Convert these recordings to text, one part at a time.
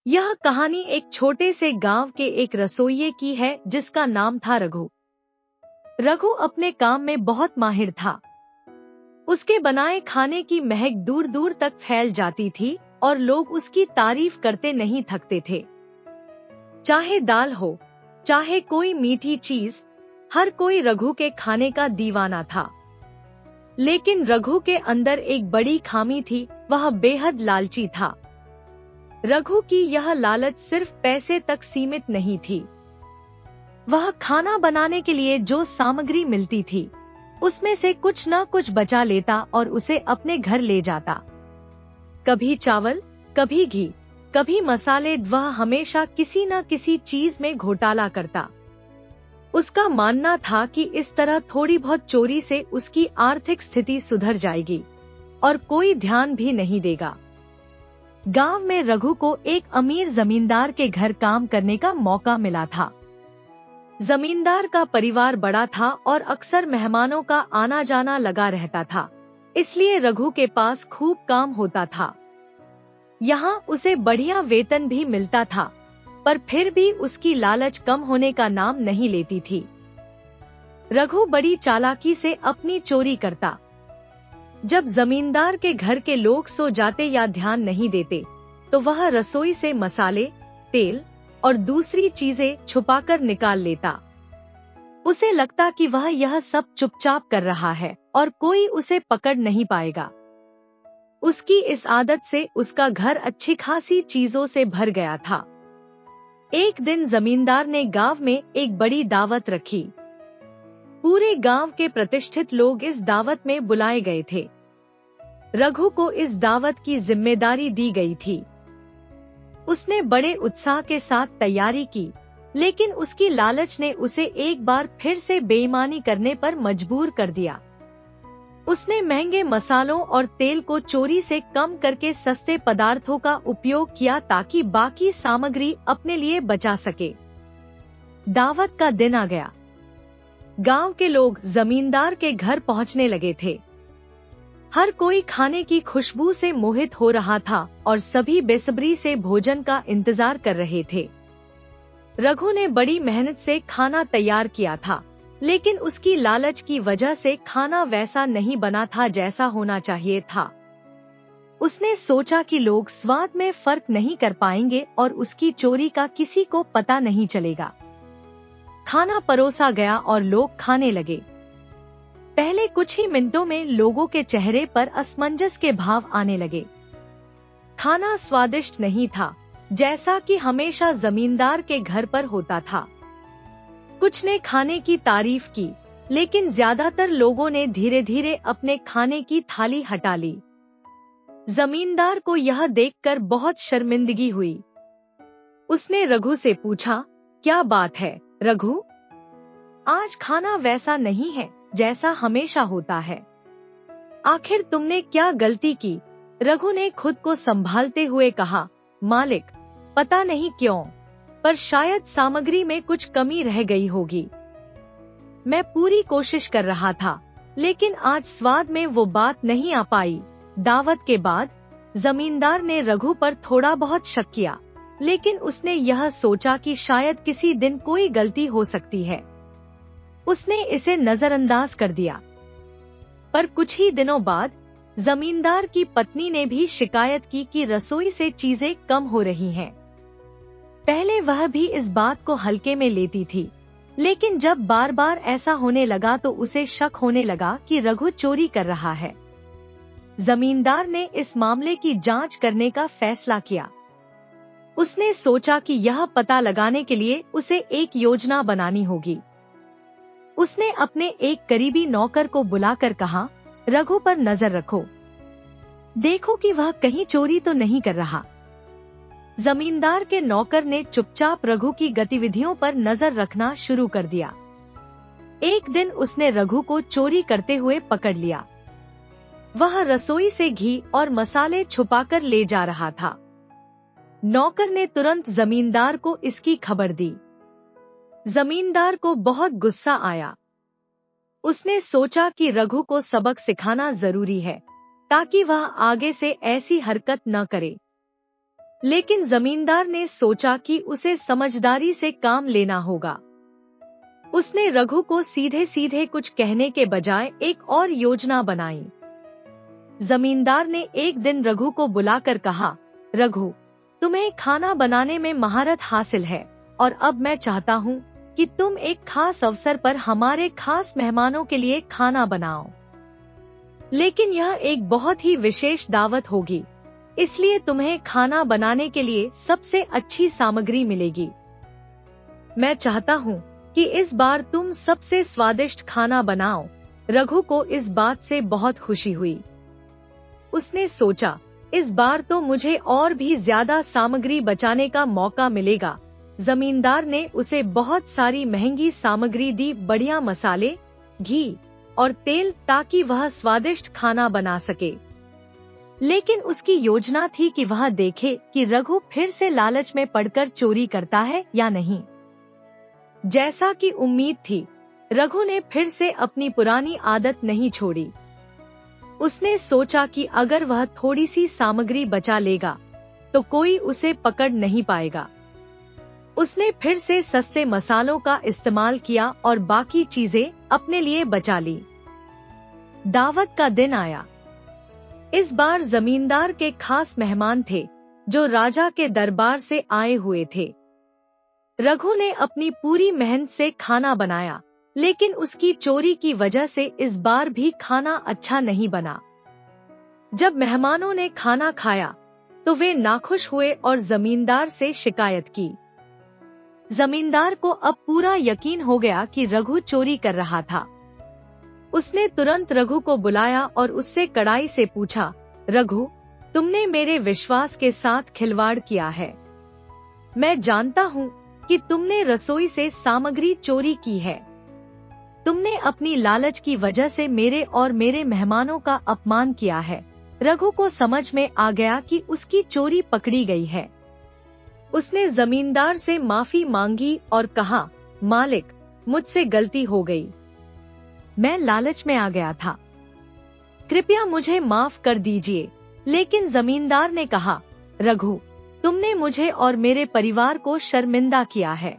यह कहानी एक छोटे से गांव के एक रसोइये की है जिसका नाम था रघु। रघु अपने काम में बहुत माहिर था। उसके बनाए खाने की महक दूर दूर तक फैल जाती थी और लोग उसकी तारीफ करते नहीं थकते थे। चाहे दाल हो, चाहे कोई मीठी चीज, हर कोई रघु के खाने का दीवाना था। लेकिन रघु के अंदर एक बड़ी खामी थी, वह बेहद लालची था। रघु की यह लालच सिर्फ पैसे तक सीमित नहीं थी। वह खाना बनाने के लिए जो सामग्री मिलती थी, उसमें से कुछ न कुछ बचा लेता और उसे अपने घर ले जाता। कभी चावल, कभी घी, कभी मसाले, वह हमेशा किसी न किसी चीज में घोटाला करता। उसका मानना था कि इस तरह थोड़ी बहुत चोरी से उसकी आर्थिक स्थिति सुधर जाएगी और कोई ध्यान भी नहीं देगा। गांव में रघु को एक अमीर जमींदार के घर काम करने का मौका मिला था। जमींदार का परिवार बड़ा था और अक्सर मेहमानों का आना जाना लगा रहता था, इसलिए रघु के पास खूब काम होता था। यहाँ उसे बढ़िया वेतन भी मिलता था, पर फिर भी उसकी लालच कम होने का नाम नहीं लेती थी। रघु बड़ी चालाकी से अपनी चोरी करता। जब जमींदार के घर के लोग सो जाते या ध्यान नहीं देते, तो वह रसोई से मसाले, तेल और दूसरी चीजें छुपाकर निकाल लेता। उसे लगता कि वह यह सब चुपचाप कर रहा है और कोई उसे पकड़ नहीं पाएगा। उसकी इस आदत से उसका घर अच्छी खासी चीजों से भर गया था। एक दिन जमींदार ने गांव में एक बड़ी दावत रखी। पूरे गांव के प्रतिष्ठित लोग इस दावत में बुलाए गए थे। रघु को इस दावत की जिम्मेदारी दी गई थी। उसने बड़े उत्साह के साथ तैयारी की, लेकिन उसकी लालच ने उसे एक बार फिर से बेईमानी करने पर मजबूर कर दिया। उसने महंगे मसालों और तेल को चोरी से कम करके सस्ते पदार्थों का उपयोग किया ताकि बाकी सामग्री अपने लिए बचा सके। दावत का दिन आ गया। गांव के लोग जमींदार के घर पहुंचने लगे थे। हर कोई खाने की खुशबू से मोहित हो रहा था और सभी बेसब्री से भोजन का इंतजार कर रहे थे। रघु ने बड़ी मेहनत से खाना तैयार किया था, लेकिन उसकी लालच की वजह से खाना वैसा नहीं बना था जैसा होना चाहिए था। उसने सोचा कि लोग स्वाद में फर्क नहीं कर पाएंगे और उसकी चोरी का किसी को पता नहीं चलेगा। खाना परोसा गया और लोग खाने लगे। पहले कुछ ही मिनटों में लोगों के चेहरे पर असमंजस के भाव आने लगे। खाना स्वादिष्ट नहीं था, जैसा कि हमेशा जमींदार के घर पर होता था। कुछ ने खाने की तारीफ की, लेकिन ज्यादातर लोगों ने धीरे धीरे अपने खाने की थाली हटा ली। जमींदार को यह देखकर बहुत शर्मिंदगी हुई। उसने रघु से पूछा, क्या बात है रघु? आज खाना वैसा नहीं है जैसा हमेशा होता है। आखिर तुमने क्या गलती की? रघु ने खुद को संभालते हुए कहा, मालिक, पता नहीं क्यों, पर शायद सामग्री में कुछ कमी रह गई होगी। मैं पूरी कोशिश कर रहा था, लेकिन आज स्वाद में वो बात नहीं आ पाई। दावत के बाद जमींदार ने रघु पर थोड़ा बहुत शक किया, लेकिन उसने यह सोचा कि शायद किसी दिन कोई गलती हो सकती है। उसने इसे नजरअंदाज कर दिया। पर कुछ ही दिनों बाद जमींदार की पत्नी ने भी शिकायत की कि रसोई से चीजें कम हो रही हैं। पहले वह भी इस बात को हल्के में लेती थी, लेकिन जब बार बार ऐसा होने लगा तो उसे शक होने लगा कि रघु चोरी कर रहा है। जमींदार ने इस मामले की जांच करने का फैसला किया। उसने सोचा कि यह पता लगाने के लिए उसे एक योजना बनानी होगी। उसने अपने एक करीबी नौकर को बुलाकर कहा, रघु पर नजर रखो, देखो कि वह कहीं चोरी तो नहीं कर रहा। जमींदार के नौकर ने चुपचाप रघु की गतिविधियों पर नजर रखना शुरू कर दिया। एक दिन उसने रघु को चोरी करते हुए पकड़ लिया। वह रसोई से घी और मसाले छुपाकर ले जा रहा था। नौकर ने तुरंत जमींदार को इसकी खबर दी। जमींदार को बहुत गुस्सा आया। उसने सोचा कि रघु को सबक सिखाना जरूरी है, ताकि वह आगे से ऐसी हरकत न करे। लेकिन जमींदार ने सोचा कि उसे समझदारी से काम लेना होगा। उसने रघु को सीधे सीधे कुछ कहने के बजाय एक और योजना बनाई। जमींदार ने एक दिन रघु को बुलाकर कहा, रघु, तुम्हें खाना बनाने में महारत हासिल है और अब मैं चाहता हूँ कि तुम एक खास अवसर पर हमारे खास मेहमानों के लिए खाना बनाओ। लेकिन यह एक बहुत ही विशेष दावत होगी, इसलिए तुम्हें खाना बनाने के लिए सबसे अच्छी सामग्री मिलेगी। मैं चाहता हूँ कि इस बार तुम सबसे स्वादिष्ट खाना बनाओ। रघु को इस बात से बहुत खुशी हुई। उसने सोचा, इस बार तो मुझे और भी ज्यादा सामग्री बचाने का मौका मिलेगा। जमींदार ने उसे बहुत सारी महंगी सामग्री दी, बढ़िया मसाले, घी और तेल, ताकि वह स्वादिष्ट खाना बना सके। लेकिन उसकी योजना थी कि वह देखे कि रघु फिर से लालच में पड़कर चोरी करता है या नहीं। जैसा कि उम्मीद थी, रघु ने फिर से अपनी पुरानी आदत नहीं छोड़ी। उसने सोचा कि अगर वह थोड़ी सी सामग्री बचा लेगा तो कोई उसे पकड़ नहीं पाएगा। उसने फिर से सस्ते मसालों का इस्तेमाल किया और बाकी चीजें अपने लिए बचा ली। दावत का दिन आया। इस बार जमींदार के खास मेहमान थे जो राजा के दरबार से आए हुए थे। रघु ने अपनी पूरी मेहनत से खाना बनाया, लेकिन उसकी चोरी की वजह से इस बार भी खाना अच्छा नहीं बना। जब मेहमानों ने खाना खाया तो वे नाखुश हुए और जमींदार से शिकायत की। जमींदार को अब पूरा यकीन हो गया कि रघु चोरी कर रहा था। उसने तुरंत रघु को बुलाया और उससे कड़ाई से पूछा, रघु, तुमने मेरे विश्वास के साथ खिलवाड़ किया है। मैं जानता हूँ कि तुमने रसोई से सामग्री चोरी की है। तुमने अपनी लालच की वजह से मेरे और मेरे मेहमानों का अपमान किया है। रघु को समझ में आ गया कि उसकी चोरी पकड़ी गई है। उसने जमींदार से माफी मांगी और कहा, मालिक, मुझसे गलती हो गई। मैं लालच में आ गया था। कृपया मुझे माफ कर दीजिए। लेकिन जमींदार ने कहा, रघु, तुमने मुझे और मेरे परिवार को शर्मिंदा किया है।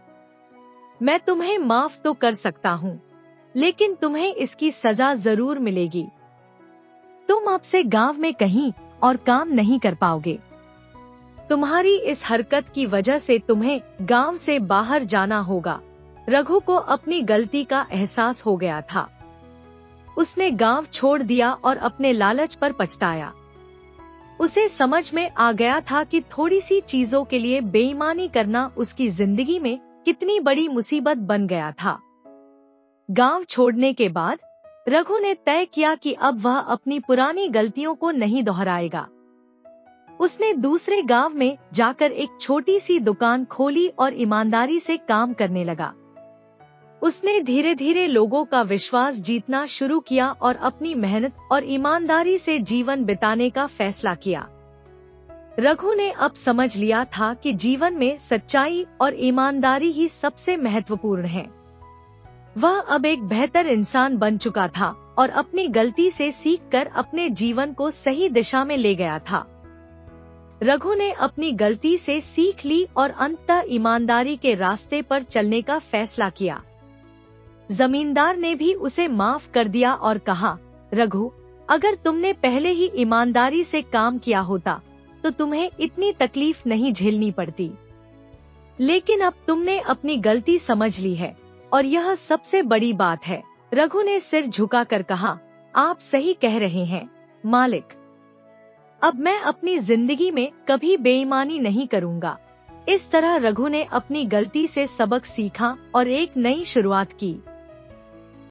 मैं तुम्हें माफ तो कर सकता हूँ, लेकिन तुम्हें इसकी सजा जरूर मिलेगी। तुम अब से गांव में कहीं और काम नहीं कर पाओगे। तुम्हारी इस हरकत की वजह से तुम्हें गांव से बाहर जाना होगा। रघु को अपनी गलती का एहसास हो गया था। उसने गांव छोड़ दिया और अपने लालच पर पछताया। उसे समझ में आ गया था कि थोड़ी सी चीजों के लिए बेईमानी करना उसकी जिंदगी में कितनी बड़ी मुसीबत बन गया था। गांव छोड़ने के बाद रघु ने तय किया कि अब वह अपनी पुरानी गलतियों को नहीं दोहराएगा। उसने दूसरे गांव में जाकर एक छोटी सी दुकान खोली और ईमानदारी से काम करने लगा। उसने धीरे धीरे लोगों का विश्वास जीतना शुरू किया और अपनी मेहनत और ईमानदारी से जीवन बिताने का फैसला किया। रघु ने अब समझ लिया था कि जीवन में सच्चाई और ईमानदारी ही सबसे महत्वपूर्ण है। वह अब एक बेहतर इंसान बन चुका था और अपनी गलती से सीखकर अपने जीवन को सही दिशा में ले गया था। रघु ने अपनी गलती से सीख ली और अंततः ईमानदारी के रास्ते पर चलने का फैसला किया। जमींदार ने भी उसे माफ कर दिया और कहा, रघु, अगर तुमने पहले ही ईमानदारी से काम किया होता तो तुम्हें इतनी तकलीफ नहीं झेलनी पड़ती। लेकिन अब तुमने अपनी गलती समझ ली है और यह सबसे बड़ी बात है। रघु ने सिर झुकाकर कहा, आप सही कह रहे हैं मालिक। अब मैं अपनी जिंदगी में कभी बेईमानी नहीं करूंगा। इस तरह रघु ने अपनी गलती से सबक सीखा और एक नई शुरुआत की।